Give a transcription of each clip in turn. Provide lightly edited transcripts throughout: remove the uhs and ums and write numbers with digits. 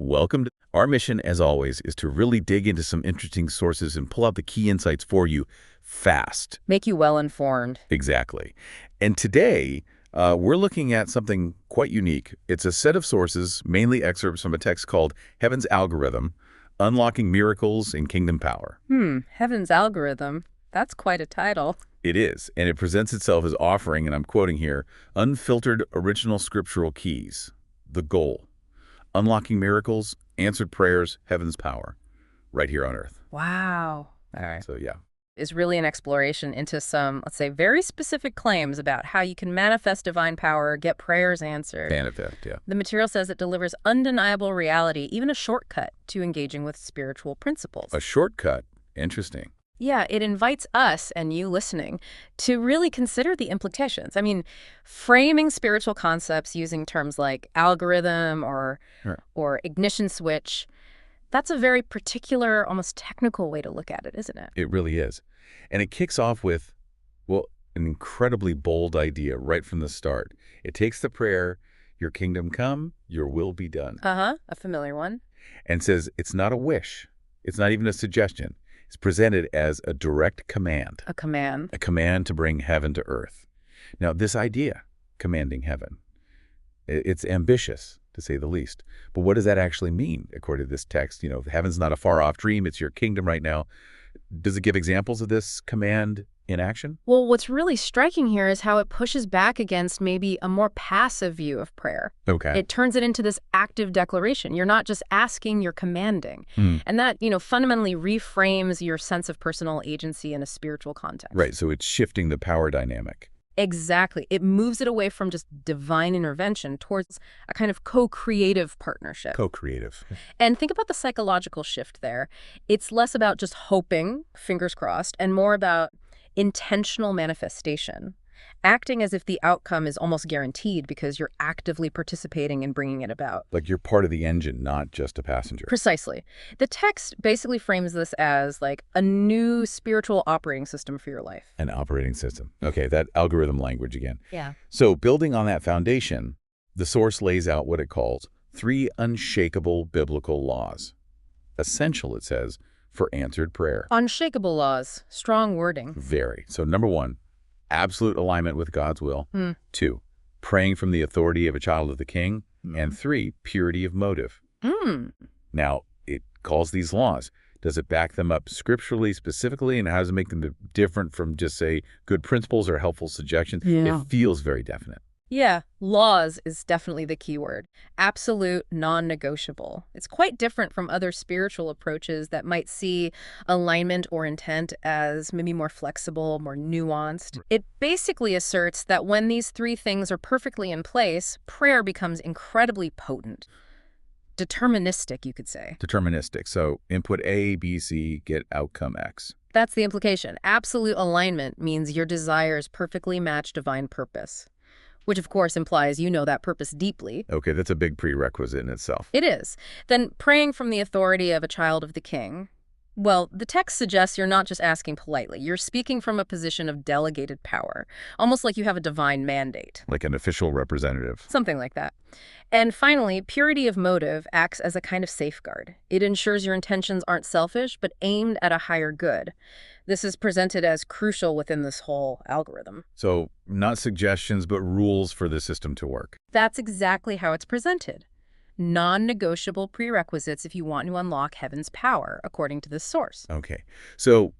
Welcome. Our mission, as always, is to really dig into some interesting sources and pull out the key insights for you fast. Make you well informed. Exactly. And today, we're looking at something quite unique. It's a set of sources, mainly excerpts from a text called Heaven's Algorithm, Unlocking Miracles in Kingdom Power. Heaven's Algorithm. That's quite a title. It is, and it presents itself as offering, and I'm quoting here, unfiltered original scriptural keys. The goal: unlocking miracles, answered prayers, heaven's power, right here on earth. Wow. All right. So, yeah. Is really an exploration into some, let's say, very specific claims about how you can manifest divine power, get prayers answered. Manifest, yeah. The material says it delivers undeniable reality, even a shortcut to engaging with spiritual principles. A shortcut. Interesting. Yeah, it invites us and you listening to really consider the implications. I mean, framing spiritual concepts using terms like algorithm or ignition switch, that's a very particular, almost technical way to look at it, isn't it? It really is. And it kicks off with, well, an incredibly bold idea right from the start. It takes the prayer, your kingdom come, your will be done. A familiar one. And says it's not a wish. It's not even a suggestion. It's presented as a direct command. A command. A command to bring heaven to earth. Now, this idea, commanding heaven, it's ambitious, to say the least. But what does that actually mean, according to this text? You know, heaven's not a far-off dream. It's your kingdom right now. Does it give examples of this command in action? Well, what's really striking here is how it pushes back against maybe a more passive view of prayer. Okay. It turns it into this active declaration. You're not just asking, you're commanding. And that, fundamentally reframes your sense of personal agency in a spiritual context. Right, so it's shifting the power dynamic. Exactly. It moves it away from just divine intervention towards a kind of co-creative partnership. Co-creative. And think about the psychological shift there. It's less about just hoping, fingers crossed, and more about intentional manifestation, acting as if the outcome is almost guaranteed because you're actively participating in bringing it about. Like you're part of the engine, not just a passenger. Precisely. The text basically frames this as like a new spiritual operating system for your life. An operating system. Okay, that algorithm language again. Yeah. So building on that foundation, the source lays out what it calls 3 unshakable biblical laws. Essential, it says, for answered prayer. Unshakable laws. Strong wording. Very. So number 1, absolute alignment with God's will. 2, praying from the authority of a child of the king. And 3, purity of motive. Now, it calls these laws. Does it back them up scripturally, specifically, and how does it make them different from just, say, good principles or helpful suggestions? Yeah. It feels very definite. Yeah, laws is definitely the key word. Absolute, non-negotiable. It's quite different from other spiritual approaches that might see alignment or intent as maybe more flexible, more nuanced. It basically asserts that when these 3 things are perfectly in place, prayer becomes incredibly potent. Deterministic, you could say. Deterministic. So input A, B, C, get outcome X. That's the implication. Absolute alignment means your desires perfectly match divine purpose. Which, of course, implies you know that purpose deeply. Okay, that's a big prerequisite in itself. It is. Then praying from the authority of a child of the king. Well, the text suggests you're not just asking politely. You're speaking from a position of delegated power, almost like you have a divine mandate. Like an official representative. Something like that. And finally, purity of motive acts as a kind of safeguard. It ensures your intentions aren't selfish, but aimed at a higher good. This is presented as crucial within this whole algorithm. So not suggestions, but rules for the system to work. That's exactly how it's presented. Non-negotiable prerequisites if you want to unlock heaven's power, according to this source. Okay. So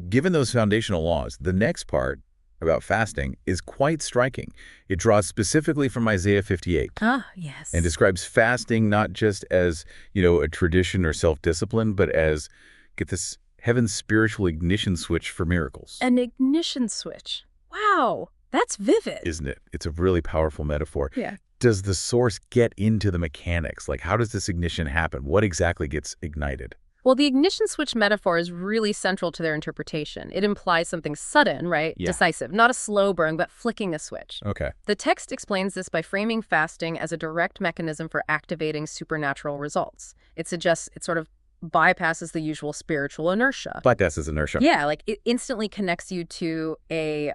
given those foundational laws, the next part about fasting is quite striking. It draws specifically from Isaiah 58. Ah, yes. And describes fasting not just as, a tradition or self-discipline, but as, get this, heaven's spiritual ignition switch for miracles. An ignition switch. Wow, that's vivid. Isn't it? It's a really powerful metaphor. Yeah. Does the source get into the mechanics? Like, how does this ignition happen? What exactly gets ignited? Well, the ignition switch metaphor is really central to their interpretation. It implies something sudden, right? Yeah. Decisive. Not a slow burn, but flicking a switch. Okay. The text explains this by framing fasting as a direct mechanism for activating supernatural results. It suggests it sort of bypasses the usual spiritual inertia. Bypasses inertia. Yeah, like it instantly connects you to a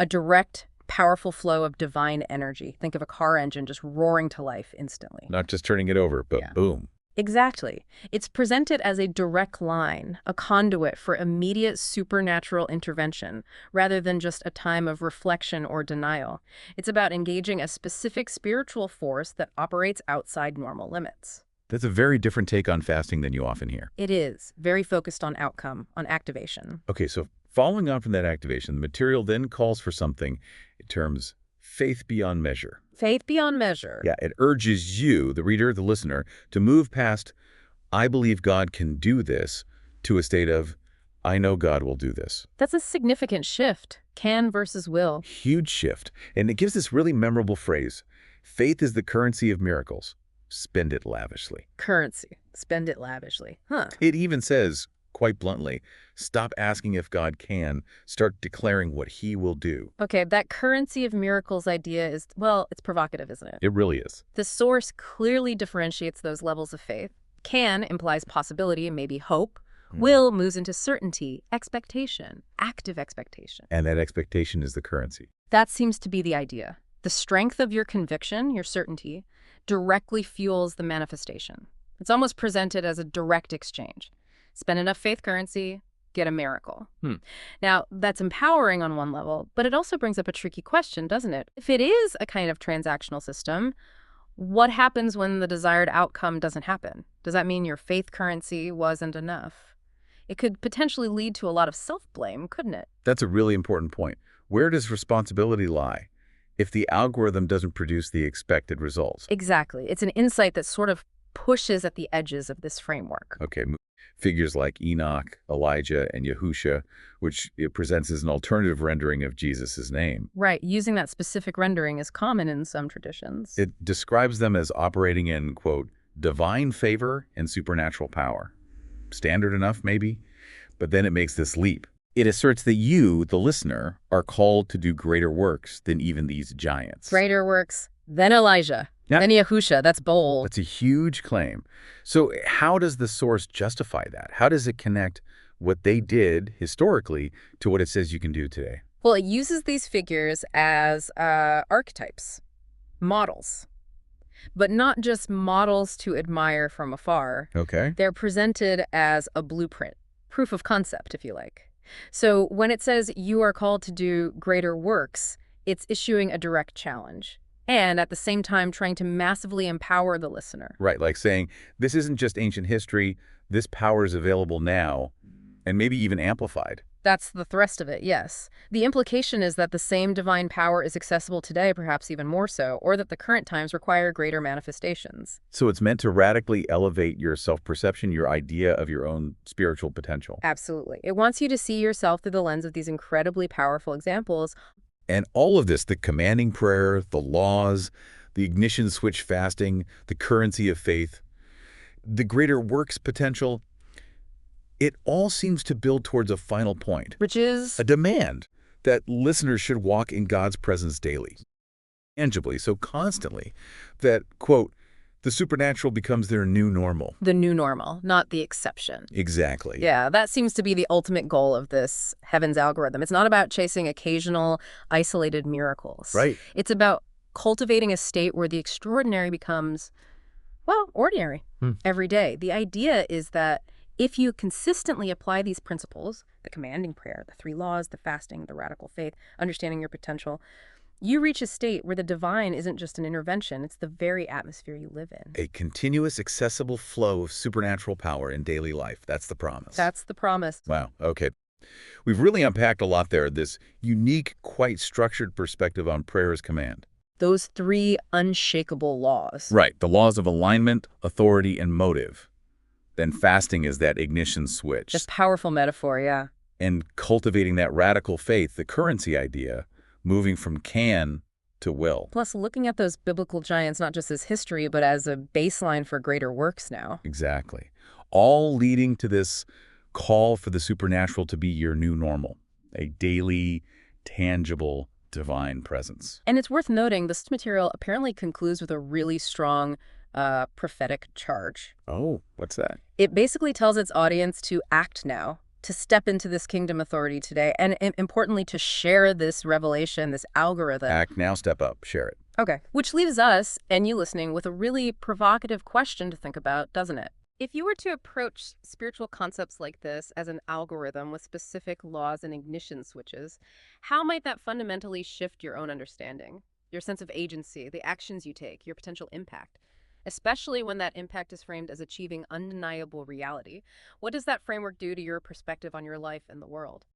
direct powerful flow of divine energy. Think of a car engine just roaring to life instantly. Not just turning it over, but Yeah. boom. Exactly. It's presented as a direct line, a conduit for immediate supernatural intervention, rather than just a time of reflection or denial. It's about engaging a specific spiritual force that operates outside normal limits. That's a very different take on fasting than you often hear. It is very focused on outcome, on activation. Okay, so following on from that activation, the material then calls for something in terms faith beyond measure. Faith beyond measure. Yeah, it urges you, the reader, the listener, to move past, I believe God can do this, to a state of, I know God will do this. That's a significant shift. Can versus will. Huge shift. And it gives this really memorable phrase, faith is the currency of miracles. Spend it lavishly. Currency. Spend it lavishly. Huh. It even says, quite bluntly, stop asking if God can, start declaring what he will do. Okay, that currency of miracles idea is, well, it's provocative, isn't it? It really is. The source clearly differentiates those levels of faith. Can implies possibility and maybe hope. Will moves into certainty, expectation, active expectation. And that expectation is the currency. That seems to be the idea. The strength of your conviction, your certainty, directly fuels the manifestation. It's almost presented as a direct exchange. Spend enough faith currency, get a miracle. Now, that's empowering on one level, but it also brings up a tricky question, doesn't it? If it is a kind of transactional system, what happens when the desired outcome doesn't happen? Does that mean your faith currency wasn't enough? It could potentially lead to a lot of self-blame, couldn't it? That's a really important point. Where does responsibility lie if the algorithm doesn't produce the expected results? Exactly. It's an insight that sort of pushes at the edges of this framework. Okay, figures like Enoch, Elijah, and Yahusha, which it presents as an alternative rendering of Jesus' name. Right. Using that specific rendering is common in some traditions. It describes them as operating in, quote, divine favor and supernatural power. Standard enough, maybe? But then it makes this leap. It asserts that you, the listener, are called to do greater works than even these giants. Greater works, then Elijah, then Yahusha. That's bold. That's a huge claim. So how does the source justify that? How does it connect what they did historically to what it says you can do today? Well, it uses these figures as archetypes, models, but not just models to admire from afar. Okay. They're presented as a blueprint, proof of concept, if you like. So when it says you are called to do greater works, it's issuing a direct challenge and at the same time trying to massively empower the listener. Right, like saying, this isn't just ancient history, this power is available now, and maybe even amplified. That's the thrust of it, yes. The implication is that the same divine power is accessible today, perhaps even more so, or that the current times require greater manifestations. So it's meant to radically elevate your self-perception, your idea of your own spiritual potential. Absolutely. It wants you to see yourself through the lens of these incredibly powerful examples. And all of this, the commanding prayer, the laws, the ignition switch fasting, the currency of faith, the greater works potential, it all seems to build towards a final point. Which is? A demand that listeners should walk in God's presence daily, tangibly, so constantly, that, quote, the supernatural becomes their new normal. The new normal, not the exception. Exactly. Yeah, that seems to be the ultimate goal of this heaven's algorithm. It's not about chasing occasional, isolated miracles. Right. It's about cultivating a state where the extraordinary becomes, well, ordinary every day. The idea is that if you consistently apply these principles, the commanding prayer, the 3 laws, the fasting, the radical faith, understanding your potential, you reach a state where the divine isn't just an intervention, it's the very atmosphere you live in. A continuous, accessible flow of supernatural power in daily life. That's the promise. That's the promise. Wow, okay. We've really unpacked a lot there, this unique, quite structured perspective on prayer as command. Those 3 unshakable laws. Right, the laws of alignment, authority, and motive. Then fasting is that ignition switch. Just powerful metaphor, yeah. And cultivating that radical faith, the currency idea, moving from can to will. Plus, looking at those biblical giants not just as history, but as a baseline for greater works now. Exactly. All leading to this call for the supernatural to be your new normal, a daily, tangible, divine presence. And it's worth noting this material apparently concludes with a really strong prophetic charge. Oh, what's that? It basically tells its audience to act now, to step into this kingdom authority today, and importantly, to share this revelation, this algorithm. Act now, step up, share it. Okay. Which leaves us, and you listening, with a really provocative question to think about, doesn't it? If you were to approach spiritual concepts like this as an algorithm with specific laws and ignition switches, how might that fundamentally shift your own understanding, your sense of agency, the actions you take, your potential impact? Especially when that impact is framed as achieving undeniable reality. What does that framework do to your perspective on your life and the world?